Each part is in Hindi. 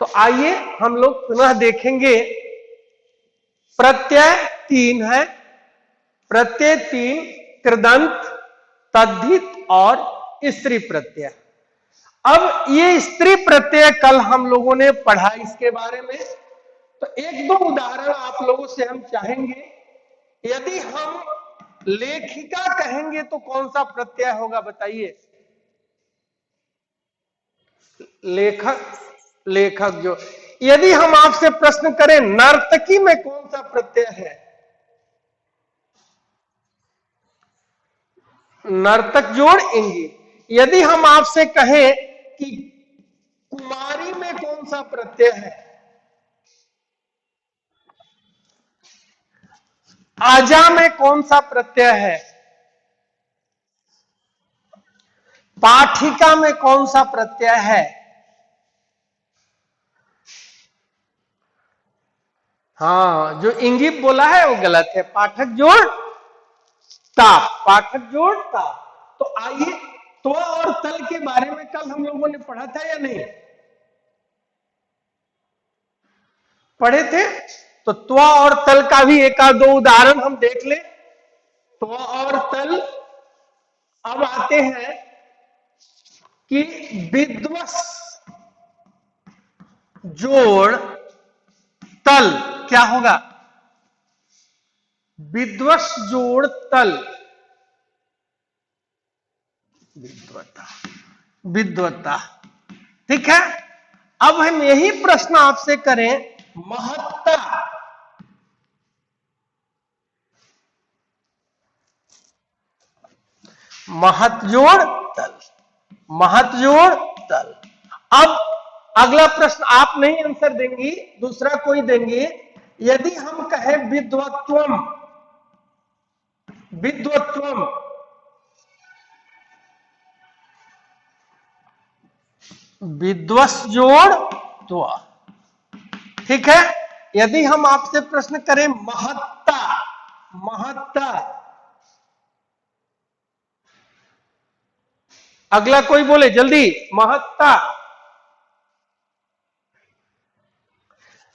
तो आइए हम लोग पुनः देखेंगे। प्रत्यय 3 है, प्रत्यय 3 कृदंत, तद्धित और स्त्री प्रत्यय। अब ये स्त्री प्रत्यय कल हम लोगों ने पढ़ा इसके बारे में, तो एक दो उदाहरण आप लोगों से हम चाहेंगे। यदि हम लेखिका कहेंगे तो कौन सा प्रत्यय होगा बताइए? लेखक, लेखक जो। यदि हम आपसे प्रश्न करें नर्तकी में कौन सा प्रत्यय है? नर्तक जोड़ इंगी। यदि हम आपसे कहें कि कुमारी में कौन सा प्रत्यय है? आजा में कौन सा प्रत्यय है? पाठिका में कौन सा प्रत्यय है? हाँ, जो इंगित बोला है वो गलत है। पाठक जोड़ ता, पाठक जोड़ ता। तो आइए, त्व और तल के बारे में कल हम लोगों ने पढ़ा था या नहीं? पढ़े थे। तो त्व और तल का भी एक आध दो उदाहरण हम देख ले। त्व और तल। अब आते हैं कि विद्वस जोड़ तल क्या होगा? विद्वस जोड़ तल, विद्वता, विद्वता। ठीक है। अब हम यही प्रश्न आपसे करें महत्ता, महत जोड़ तल, महत जोड़ तल। अब अगला प्रश्न आप नहीं आंसर देंगी, दूसरा कोई देंगे। यदि हम कहें विद्वत्वम, विद्वत्वम, विद्वस जोड़ त्व। ठीक है। यदि हम आपसे प्रश्न करें महत्ता, महत्ता, अगला कोई बोले जल्दी, महत्ता।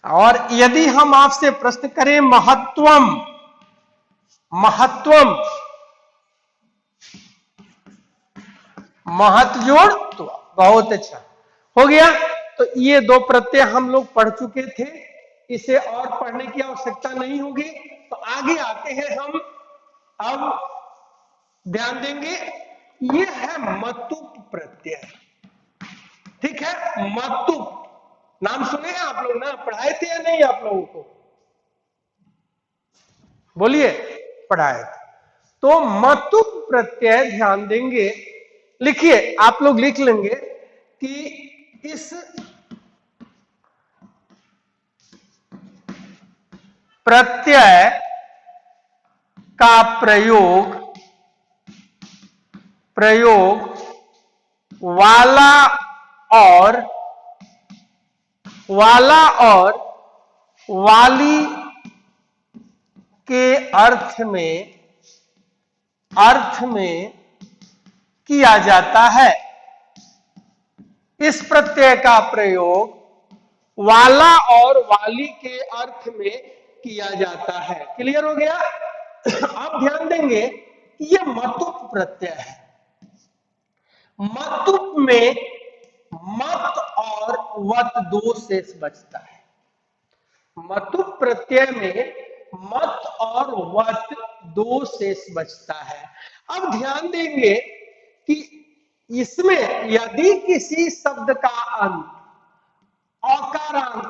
और यदि हम आपसे प्रश्न करें महत्वम, महत्वम, महत जोड़ त्व। बहुत अच्छा हो गया। तो ये दो प्रत्यय हम लोग पढ़ चुके थे, इसे और पढ़ने की आवश्यकता नहीं होगी। तो आगे आते हैं हम। अब ध्यान देंगे, ये है मतुप प्रत्यय। ठीक है। मतुप नाम सुने हैं आप लोग ना? पढ़ाए थे या नहीं आप लोगों को? बोलिए, पढ़ाए थे। तो मतुप प्रत्यय ध्यान देंगे, लिखिए, आप लोग लिख लेंगे कि इस प्रत्यय का प्रयोग, प्रयोग वाला और, वाला और वाली के अर्थ में, अर्थ में किया जाता है। इस प्रत्यय का प्रयोग वाला और वाली के अर्थ में किया जाता है। क्लियर हो गया? अब ध्यान देंगे कि यह मतुप प्रत्यय है। मतुप में मत और वत दो शेष बचता है। मतुप प्रत्यय में मत और वत दो शेष बचता है। अब ध्यान देंगे कि इसमें यदि किसी शब्द का अंत अकारांत,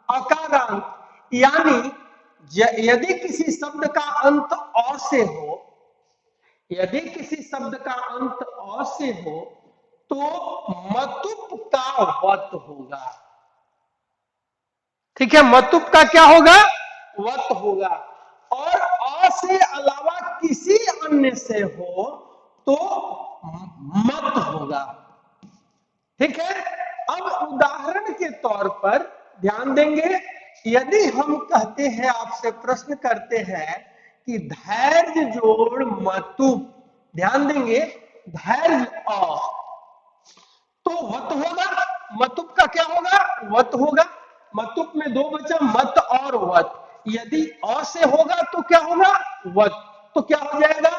अकारांत यानी यदि किसी शब्द का अंत अ से हो, यदि किसी शब्द का अंत अ से हो तो मतुप का वत होगा। ठीक है। मतुप का क्या होगा? वत होगा। और अ से अलावा किसी अन्य से हो तो मत होगा। ठीक है। अब उदाहरण के तौर पर ध्यान देंगे, यदि हम कहते हैं, आपसे प्रश्न करते हैं कि धैर्य जोड़ मतुप, ध्यान देंगे धैर्य अ, तो वत होगा। मतुप का क्या होगा? वत होगा। मतुप में दो बचा, मत और वत। यदि अ से होगा तो क्या होगा? वत। तो क्या हो जाएगा?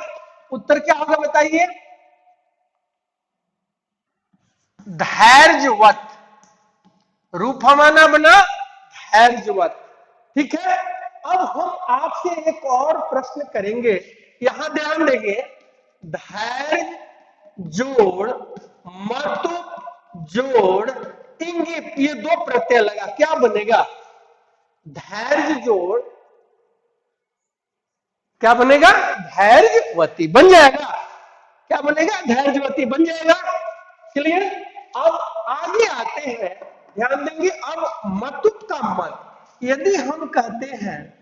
उत्तर क्या होगा बताइए? धैर्यवत। रूप हमारा बना धैर्यवत। ठीक है। अब हम आपसे एक और प्रश्न करेंगे, यहां ध्यान देंगे। धैर्य जोड़ मतुप जोड़ इंगित, ये दो प्रत्यय लगा, क्या बनेगा? धैर्य जोड़ क्या बनेगा? धैर्यवती बन जाएगा। क्या बनेगा? धैर्यवती बन जाएगा। क्लियर? अब आगे आते हैं, ध्यान देंगे। अब मतुप का मत, यदि हम कहते हैं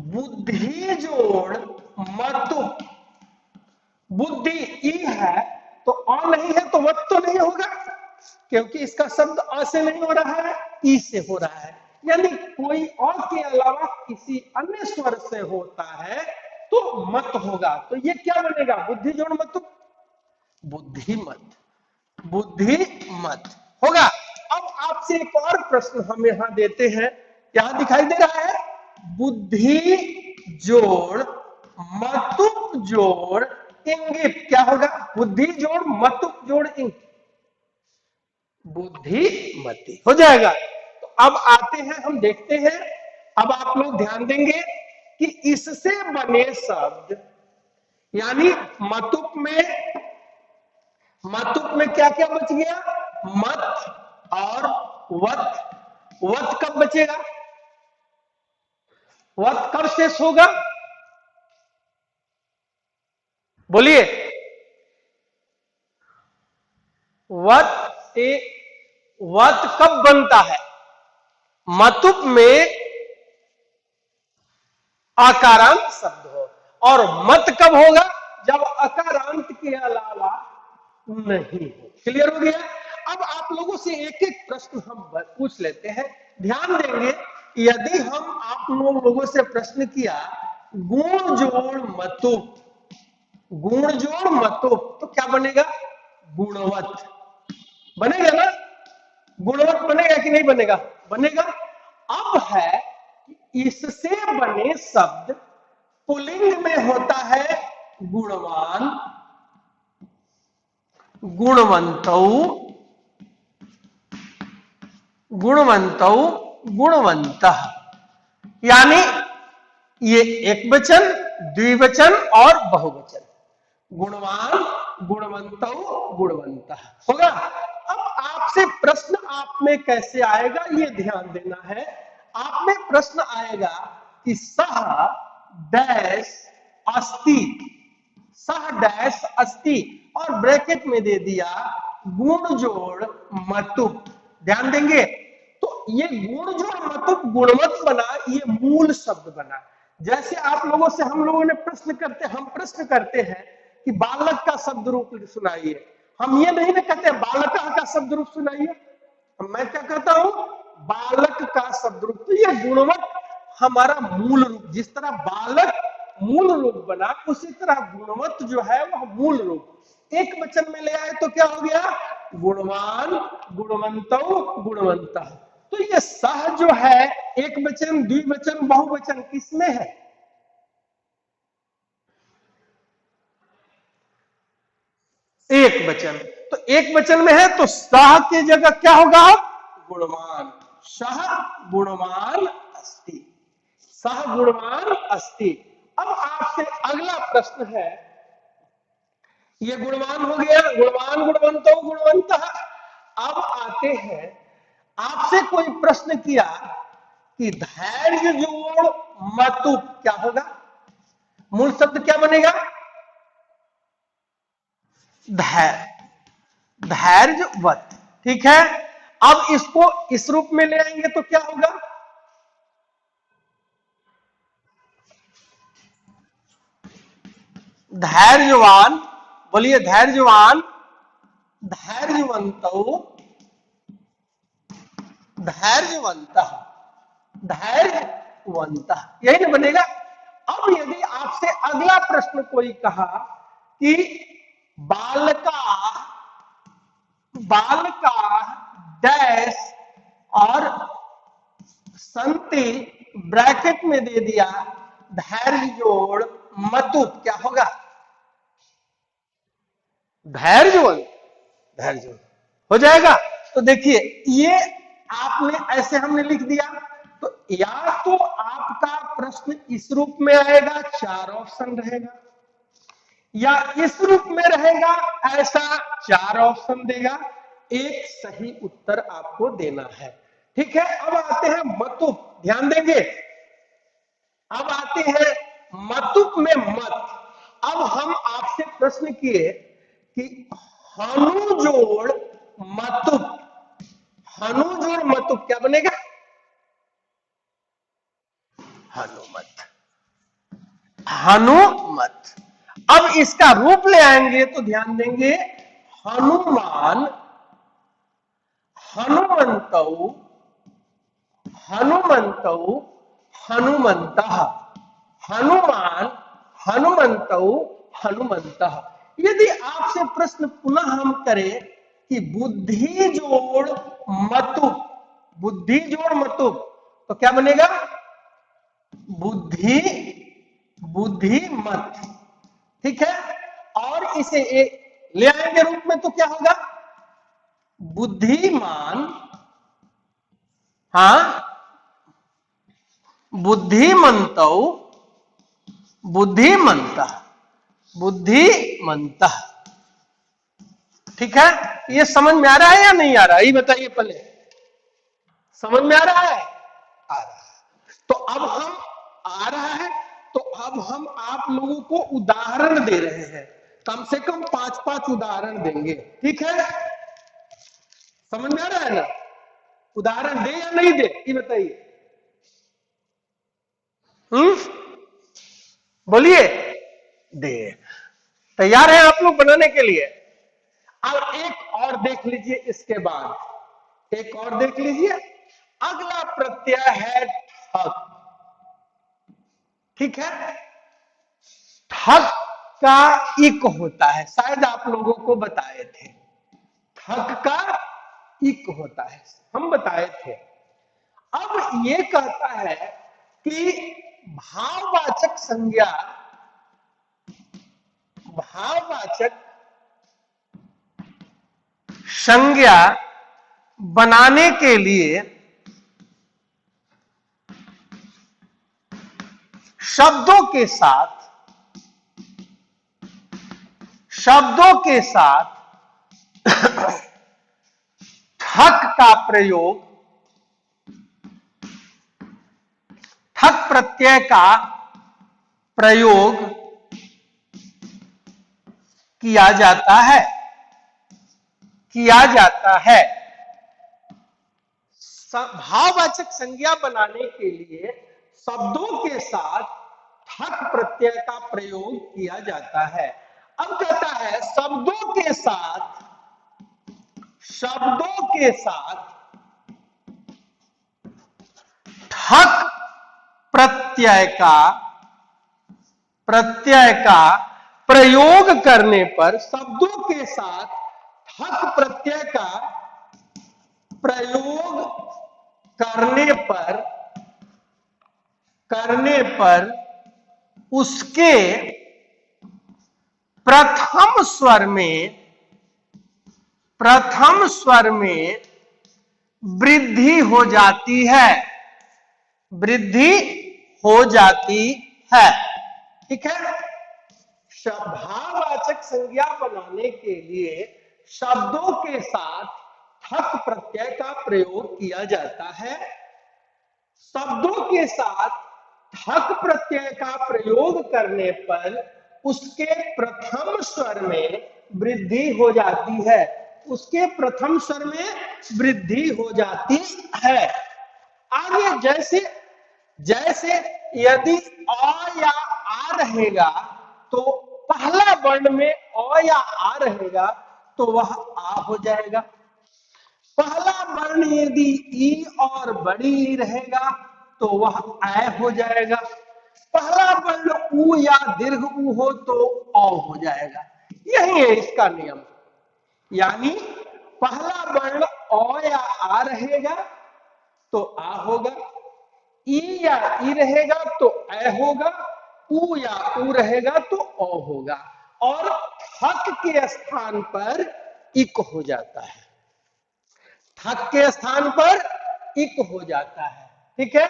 बुद्धि जोड़ मतुप, बुद्धि ई है तो अ नहीं है तो वत तो नहीं होगा, क्योंकि इसका शब्द अ से नहीं हो रहा है, ई से हो रहा है। यानी कोई अ के अलावा किसी अन्य स्वर से होता है तो मत होगा। तो ये क्या बनेगा? बुद्धि जोड़ मतुप, बुद्धिमत, बुद्धिमत होगा। अब आपसे एक और प्रश्न हम यहां देते हैं, यहां दिखाई दे रहा है बुद्धि जोड़ मतुप जोड़ इंगित, क्या होगा? बुद्धि जोड़ मतुप जोड़ इंगित, बुद्धिमती हो जाएगा। तो अब आते हैं, हम देखते हैं। अब आप लोग ध्यान देंगे कि इससे बने शब्द, यानी मतुप में क्या क्या बच गया? मत और वत। वत कब बचेगा? वत कब शेष होगा? बोलिए। वत ए वत कब बनता है? मतुप में आकारांत शब्द हो। और मत कब होगा? जब अकारांत के अलावा नहीं हो। क्लियर हो गया? अब आप लोगों से एक एक प्रश्न हम पूछ लेते हैं, ध्यान देंगे। यदि हम आप लोगों से प्रश्न किया गुण जोड़ मतुप, गुण जोड़ मतुप, तो क्या बनेगा? गुणवत बनेगा ना? गुणवत बनेगा कि नहीं बनेगा? बनेगा। अब है इससे बने शब्द पुल्लिंग में होता है गुणवान, गुणवंतौ, गुणवंतौ, गुणवंतः। यानी ये एक वचन, द्विवचन और बहुवचन। गुणवान, गुणवंतौ, गुणवंतः होगा। अब आपसे प्रश्न आप में कैसे आएगा ये ध्यान देना है। आप में प्रश्न आएगा कि सह डैश अस्ति, सह डैश अस्ति, और ब्रैकेट में दे दिया गुण जोड़ मतुप। ध्यान देंगे, तो ये गुण जोड़ मतुप गुणवत बना, ये मूल शब्द बना। जैसे आप लोगों से हम लोगों ने हम प्रश्न करते हैं कि बालक का शब्द रूप सुनाइए। हम ये नहीं ना कहते बालक का शब्द रूप सुनाइए, मैं क्या कहता हूं? बालक का शब्द रूप। तो ये गुणवत हमारा मूल रूप, जिस तरह बालक मूल रूप बना, उसी तरह गुणवत जो है वह मूल रूप एक वचन में ले आए तो क्या हो गया? गुणवान, गुणवंतौ, गुणवंतः। तो ये सह जो है एक वचन, द्विवचन, बहुवचन किसमें है? एक वचन। तो एक वचन में है तो सह की जगह क्या होगा? गुणवान। सह गुणवान अस्ति, सह गुणवान अस्ति। अब आपसे अगला प्रश्न है, ये गुणवान हो गया, गुणवान, गुणवंतो, गुणवंतः। अब आते हैं, आपसे कोई प्रश्न किया कि धैर्य जोड़ मतुप क्या होगा? मूल शब्द क्या बनेगा? धैर्यवत। ठीक है। अब इसको इस रूप में ले आएंगे तो क्या होगा? धैर्यवान, बोलिए धैर्यवान, धैर्यवंतो, धैर्यवंतः, धैर्यवंतः, यही ना बनेगा। अब यदि आपसे अगला प्रश्न कोई कहा कि बालका, बालका डैश और संति ब्रैकेट में दे दिया धैर्य जोड़ मतुप, क्या होगा? धैर्य हो जाएगा। तो देखिए ये आपने ऐसे हमने लिख दिया, तो या तो आपका प्रश्न इस रूप में आएगा, 4 ऑप्शन रहेगा, या इस रूप में रहेगा, ऐसा 4 ऑप्शन देगा, एक सही उत्तर आपको देना है। ठीक है, अब आते हैं मतुप, ध्यान देंगे। अब आते हैं मतुप में मत। अब हम आपसे प्रश्न किए कि हनु जोड़ मतुप, हनु जोड़ मतुप क्या बनेगा? हनुमत, हनुमत। अब इसका रूप ले आएंगे तो ध्यान देंगे, हनुमान, हनुमंतौ, हनुमंतौ, हनुमंतः, हनुमान, हनुमंतौ, हनुमंतः। यदि आपसे प्रश्न पुनः हम करें कि बुद्धि जोड़ मतुप, बुद्धि जोड़ मतुप, तो क्या बनेगा? बुद्धि, बुद्धिमत। ठीक है, और इसे एक ले आएंगे रूप में तो क्या होगा? बुद्धिमान, हाँ, बुद्धिमंतौ, बुद्धिमंतः, बुद्धिमंतः। ठीक है, ये समझ में आ रहा है या नहीं आ रहा है? ये बताइए पहले, समझ में आ रहा है? आ रहा है। तो अब हम आ रहा है, तो अब हम आप लोगों को उदाहरण दे रहे हैं, कम से कम 5-5 उदाहरण देंगे। ठीक है, समझ में आ रहा है ना? उदाहरण दे या नहीं दे, ये बताइए। बोलिए, दे। तैयार है आप लोग बनाने के लिए? अब एक और देख लीजिए, इसके बाद एक और देख लीजिए। अगला प्रत्यय है ठक। ठीक है, ठक का इक होता है, शायद आप लोगों को बताए थे, ठक का इक होता है, हम बताए थे। अब ये कहता है कि भाववाचक संज्ञा, भाववाचक संज्ञा बनाने के लिए शब्दों के साथ, शब्दों के साथ ठक का प्रयोग, ठक प्रत्यय का प्रयोग किया जाता है, किया जाता है। भाववाचक संज्ञा बनाने के लिए शब्दों के साथ ठक प्रत्यय का प्रयोग किया जाता है। अब कहता है शब्दों के साथ, शब्दों के साथ ठक प्रत्यय का, प्रत्यय का प्रयोग करने पर, शब्दों के साथ ठक प्रत्यय का प्रयोग करने पर उसके प्रथम स्वर में, प्रथम स्वर में वृद्धि हो जाती है, वृद्धि हो जाती है। ठीक है, भाववाचक संज्ञा बनाने के लिए शब्दों के साथ ठक प्रत्यय का प्रयोग किया जाता है। शब्दों के साथ ठक प्रत्यय का प्रयोग करने पर उसके प्रथम स्वर में वृद्धि हो जाती है, उसके प्रथम स्वर में वृद्धि हो जाती है। आगे जैसे जैसे यदि अ या आ रहेगा तो पहला वर्ण में अ या आ रहेगा तो वह आ हो जाएगा। पहला वर्ण यदि ई और बड़ी ई रहेगा तो वह ऐ हो जाएगा। पहला वर्ण उ या दीर्घ उ हो तो औ हो जाएगा। यही है इसका नियम, यानी पहला वर्ण अ या आ रहेगा तो आ होगा, ई या ई रहेगा तो ऐ होगा, ऊ या ऊ रहेगा तो औ होगा, और थक के स्थान पर इक हो जाता है। थक के स्थान पर इक हो जाता है। ठीक है,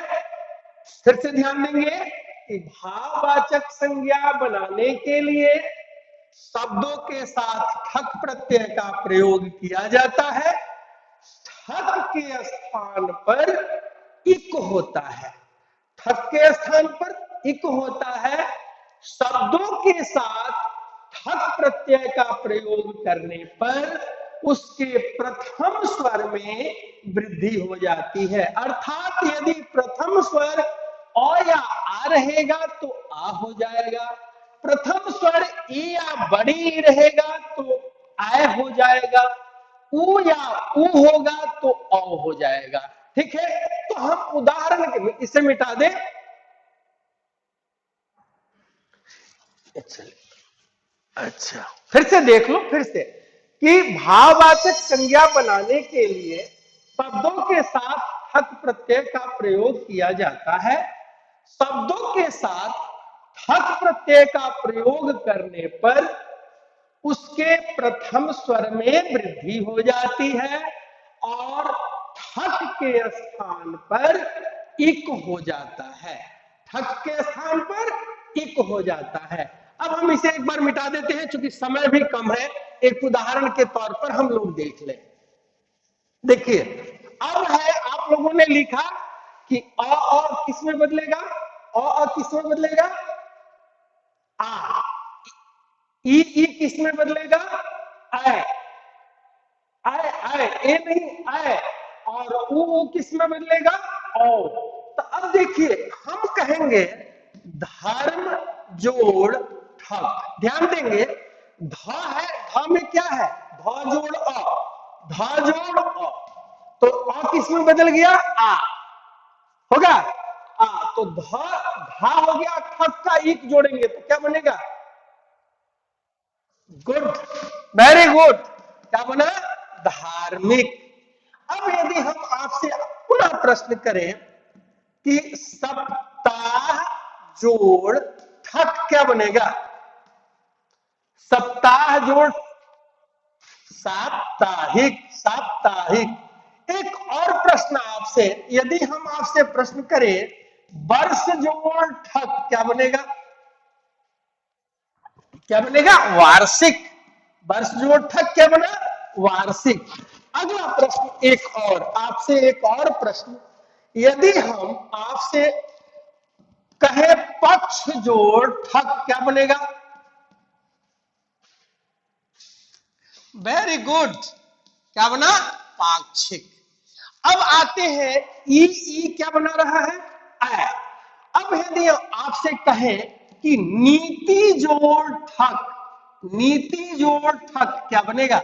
फिर से ध्यान देंगे कि भाववाचक संज्ञा बनाने के लिए शब्दों के साथ ठक प्रत्यय का प्रयोग किया जाता है। ठक के स्थान पर इक होता है। ठक के स्थान पर इक होता है। शब्दों के साथ ठक प्रत्यय का प्रयोग करने पर उसके प्रथम स्वर में वृद्धि हो जाती है। अर्थात यदि प्रथम स्वर अ या आ रहेगा तो आ हो जाएगा, प्रथम स्वर ई या बड़ी रहेगा तो आय हो जाएगा, ऊ या ऊ होगा तो औ हो जाएगा। ठीक है, तो हम उदाहरण के इसे मिटा दें। अच्छा, फिर से देख लो, फिर से कि भाववाचक संज्ञा बनाने के लिए शब्दों के साथ ठक प्रत्यय का प्रयोग किया जाता है। शब्दों के साथ ठक प्रत्यय का प्रयोग करने पर उसके प्रथम स्वर में वृद्धि हो जाती है और ठक के स्थान पर इक हो जाता है। ठक के स्थान पर इक हो जाता है। अब हम इसे एक बार मिटा देते हैं, क्योंकि समय भी कम है। एक उदाहरण के तौर पर हम लोग देख लें। देखिए, अब है, आप लोगों ने लिखा कि अ किस में बदलेगा, अ किस में बदलेगा, आ। ई किस में बदलेगा, आय। आय आय, ए नहीं आय। और ऊ किस में बदलेगा, औ। तो अब देखिए, हम कहेंगे धर्म जोड़ ठक। ध्यान देंगे, ध है, ध में क्या है, ध जोड़ अ, ध जोड़ अ। तो अ किस में बदल गया, आ होगा। आ तो धा हो गया, ठक का इक जोड़ेंगे तो क्या बनेगा, गुड, वेरी गुड। क्या बना, धार्मिक। अब यदि हम आपसे पुनः प्रश्न करें कि सप्ताह जोड़ ठक क्या बनेगा, सप्ताह जोड़ साप्ताहिक, साप्ताहिक। एक और प्रश्न आपसे, यदि हम आपसे प्रश्न करें वर्ष जोड़ ठक क्या बनेगा, क्या बनेगा, वार्षिक। वर्ष जोड़ ठक क्या बना, वार्षिक। अगला प्रश्न एक और आपसे, एक और प्रश्न, यदि हम आपसे कहे पक्ष जोड़ ठक क्या बनेगा, वेरी गुड, क्या बना, पाक्षिक। अब आते हैं ई क्या बना रहा है, ऐ। अब यदि आपसे कहें कि नीति जोड़ ठक, नीति जोड़ ठक क्या बनेगा,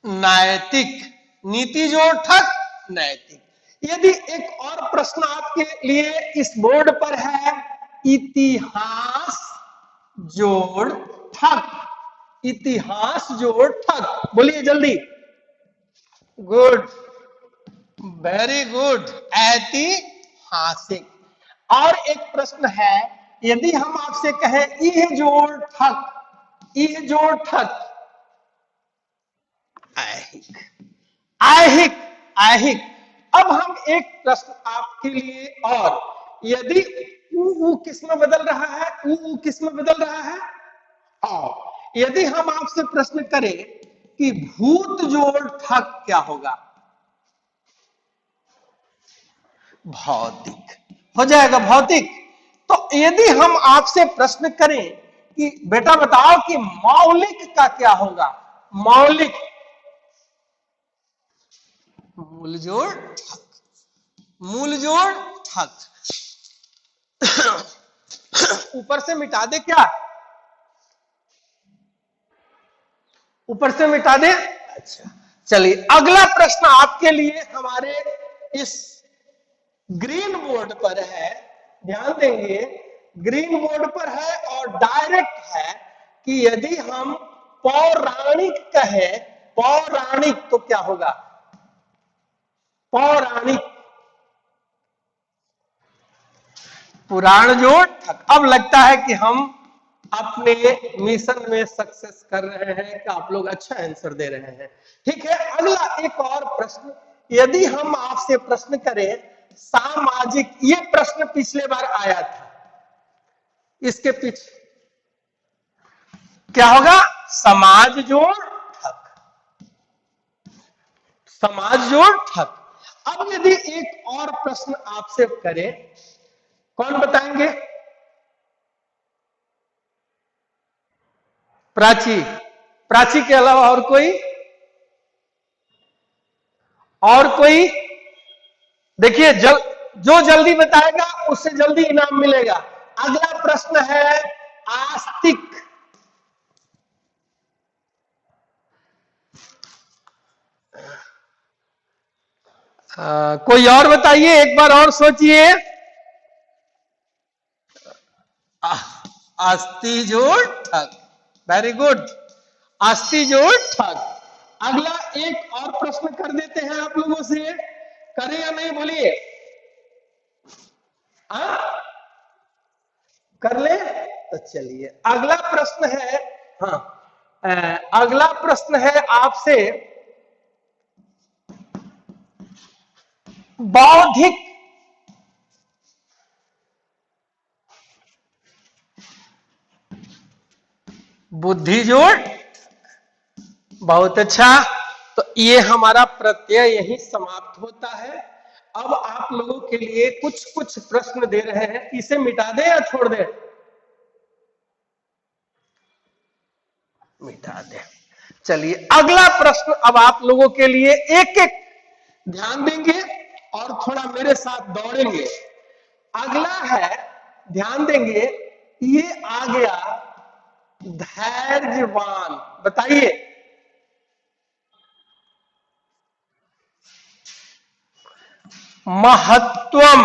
नैतिक। नीति जोड़ ठक नैतिक। यदि एक और प्रश्न आपके लिए इस बोर्ड पर है, इतिहास जोड़ ठक, इतिहास जोड़ ठक, बोलिए जल्दी, गुड, वेरी गुड, ऐतिहासिक। और एक प्रश्न है, यदि हम आपसे कहें इह जोड़ ठक, इह जोड़ ठक, ऐहिक, ऐहिक, ऐहिक। अब हम एक प्रश्न आपके लिए और, यदि ऊ किस में बदल रहा है, ऊ किस में बदल रहा है, आ। यदि हम आपसे प्रश्न करें कि भूत जोड़ ठक क्या होगा, भौतिक हो जाएगा, भौतिक। तो यदि हम आपसे प्रश्न करें कि बेटा बताओ कि मौलिक का क्या होगा, मौलिक, मूल जोड़ ठक, मूल जोड़ ठक। ऊपर से मिटा दे क्या, ऊपर से मिटा दे। अच्छा, चलिए अगला प्रश्न आपके लिए हमारे इस ग्रीन बोर्ड पर है, ध्यान देंगे, ग्रीन बोर्ड पर है और डायरेक्ट है कि यदि हम पौराणिक कहें पौराणिक तो क्या होगा? पौराणिक। पुराण जोड़ ठक। अब लगता है कि हम अपने मिशन में सक्सेस कर रहे हैं कि आप लोग अच्छा आंसर दे रहे हैं। ठीक है, अगला एक और प्रश्न, यदि हम आपसे प्रश्न करें सामाजिक, ये प्रश्न पिछले बार आया था, इसके पीछे क्या होगा? समाज जोड़ ठक। समाज जोड़ ठक। अब यदि एक और प्रश्न आपसे करें, कौन बताएंगे? प्राची। प्राची के अलावा और कोई? और कोई? देखिए, जो जल्दी बताएगा उससे जल्दी इनाम मिलेगा। अगला प्रश्न है आस्तिक। कोई और बताइए, एक बार और सोचिए। आस्ती जोड़ ठग। वेरी गुड, आस्ती जोड़ ठग। अगला एक और प्रश्न कर देते हैं आप लोगों से, करें या नहीं बोलिए? कर ले तो चलिए, अगला प्रश्न है, अगला प्रश्न है आपसे बौद्धिक। बुद्धि जोड़। बहुत अच्छा, तो ये हमारा प्रत्यय यही समाप्त होता है। अब आप लोगों के लिए कुछ कुछ प्रश्न दे रहे हैं, इसे मिटा दें या छोड़ दें? मिटा दें। चलिए, अगला प्रश्न अब आप लोगों के लिए एक एक ध्यान देंगे और थोड़ा मेरे साथ दौड़ेंगे। अगला है, ध्यान देंगे, ये आ गया धैर्यवान। बताइए। महत्वम।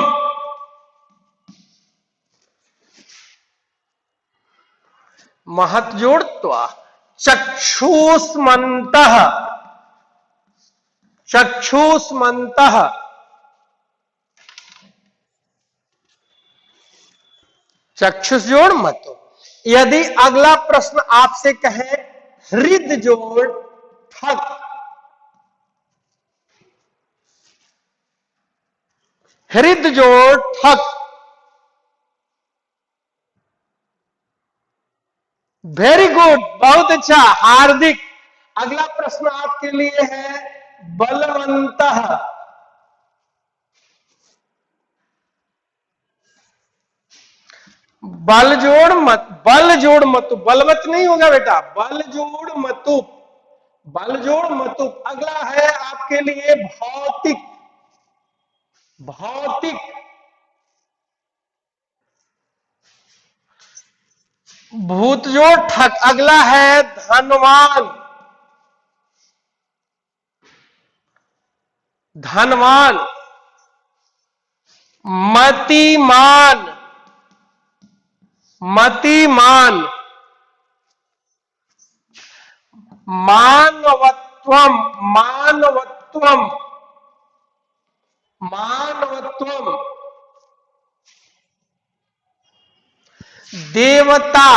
महत जोड़त्वा। चक्षुष्मन्तः। चक्षुष्मन्तः। चक्षुष जोड़ मतो। यदि अगला प्रश्न आपसे कहे हृदय जोड़ ठग। हृदय जोड़ ठग। वेरी गुड, बहुत अच्छा हार्दिक। अगला प्रश्न आपके लिए है बलवंतः। बल जोड़ मत, बल जोड़ मतु, बलवत नहीं होगा बेटा, बल जोड़ मतु। बल जोड़ मतु। अगला है आपके लिए भौतिक। भौतिक। भूत जोड़ ठक। अगला है धनवान। धनवान। मतिमान। मतिमान। मानवत्वम। मानवत्वम। मानवत्वम। देवता।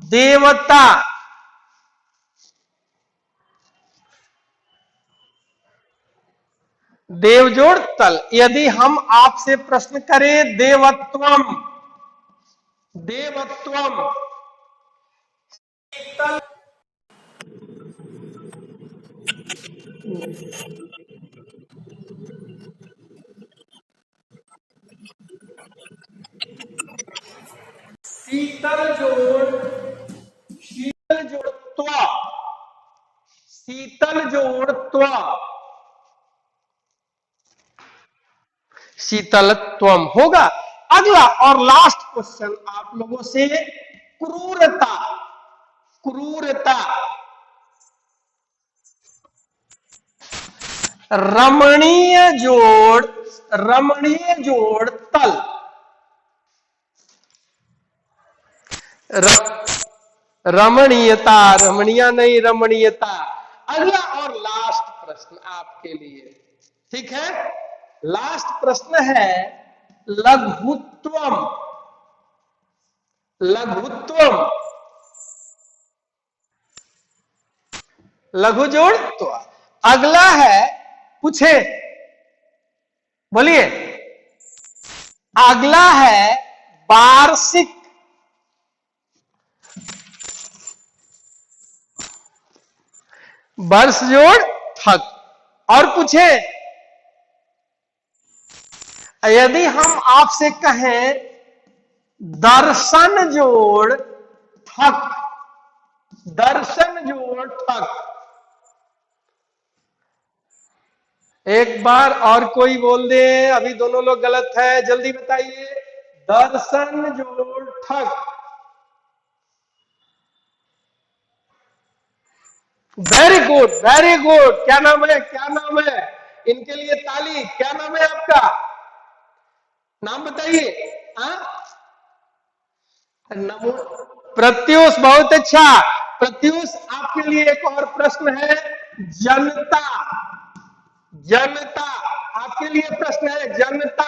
देवता। देवजोड़ तल। यदि हम आपसे प्रश्न करें देवत्वम। देवत्वम। तल। शीतल जोड़। शीतल जोड़ त्वा। शीतल जोड़ त्वा। शीतलत्वम होगा। अगला और लास्ट क्वेश्चन आप लोगों से क्रूरता। क्रूरता। रमणीय जोड़। रमणीय जोड़ तल। रमणीयता। रमणीय नहीं, रमणीयता। अगला और लास्ट प्रश्न आपके लिए, ठीक है। लास्ट प्रश्न है लघुत्वम। लघुत्वम, लघु जोड़ तो अगला है, पूछे, बोलिए। अगला है वार्षिक। वर्ष जोड़ ठक। और पूछे, यदि हम आपसे कहें दर्शन जोड़ ठक, दर्शन जोड़ ठक, एक बार और कोई बोल दे, अभी दोनों लोग गलत है, जल्दी बताइए। दर्शन जोड़ ठक। Very good, very good. क्या नाम है, क्या नाम है? इनके लिए ताली। क्या नाम है आपका? नाम बताइए। नमो। प्रत्युष, बहुत अच्छा। प्रत्युष, आपके लिए एक और प्रश्न है, जनता। जनता, आपके लिए प्रश्न है जनता।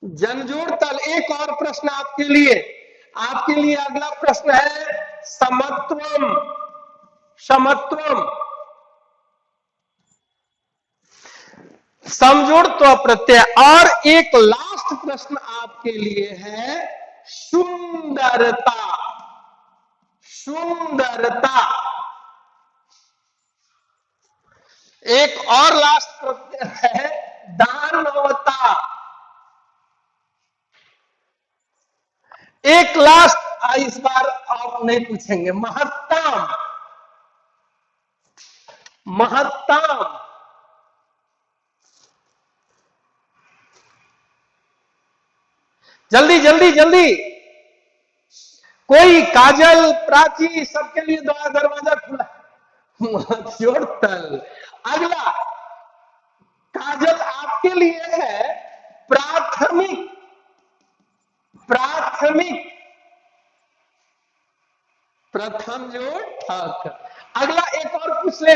जनजोड़ तल। एक और प्रश्न आपके लिए, आपके लिए अगला प्रश्न है समत्वम। समत्वम, समजोड़ तो प्रत्यय। और एक लास्ट प्रश्न आपके लिए है सुंदरता। सुंदरता। एक और लास्ट प्रत्यय है दानवता। एक लास्ट, इस बार आप नहीं पूछेंगे, महत्तम। महत्तम। जल्दी जल्दी जल्दी। कोई काजल, प्राची, सबके लिए दरवाजा खुला। जोड़ तल। अगला काजल आपके लिए है प्राथमिक। प्राथमिक, प्रथम जोड़ ठक। अगला एक और पूछ ले,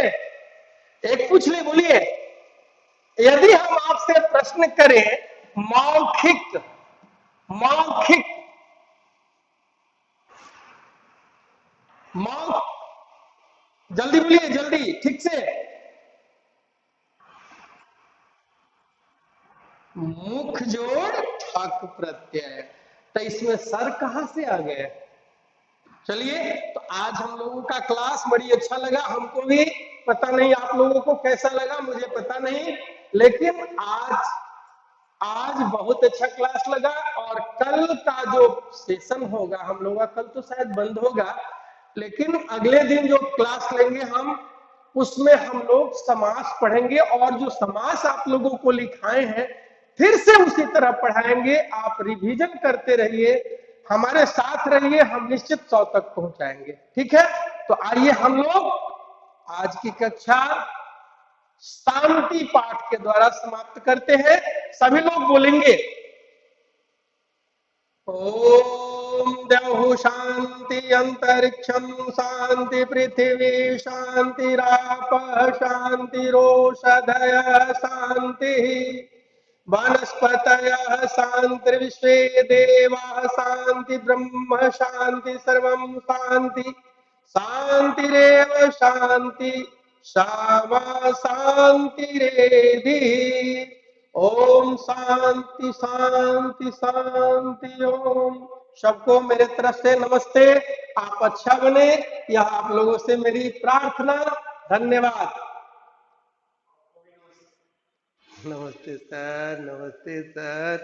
एक पूछ ले, बोलिए। यदि हम आपसे प्रश्न करें मौखिक। मौखिक, मौ, जल्दी बोलिए, जल्दी, ठीक से। मुख जोड़ ठक प्रत्यय। तो इसमें सर कहां से आ गए? चलिए, तो आज हम लोगों का क्लास बड़ी अच्छा लगा, हमको भी। पता नहीं आप लोगों को कैसा लगा, मुझे पता नहीं, लेकिन आज आज बहुत अच्छा क्लास लगा। और कल का जो सेशन होगा हम लोगों का, कल तो शायद बंद होगा, लेकिन अगले दिन जो क्लास लेंगे हम, उसमें हम लोग समास पढ़ेंगे। और जो समास आप लोगों को लिखाए हैं, फिर से उसी तरह पढ़ाएंगे। आप रिवीजन करते रहिए, हमारे साथ रहिए, हम निश्चित 100 तक पहुंचाएंगे, ठीक है। तो आइए हम लोग आज की कक्षा शांति पाठ के द्वारा समाप्त करते हैं। सभी लोग बोलेंगे ओम द्यौः शांति, अंतरिक्षम शांति, पृथ्वी शांतिरापः शांतिरोषधयः शांति, वनस्पतयः शान्तिर्विश्वे देवाः शान्ति, ब्रह्म शान्ति, सर्वं शान्ति। शांतिरेव शांति, शामा शांतिरेधि। ओम शांति शांति शांति ओम। सबको मेरे तरफ से नमस्ते। आप अच्छा बने, यह आप लोगों से मेरी प्रार्थना। धन्यवाद। नमस्ते सर, नमस्ते सर।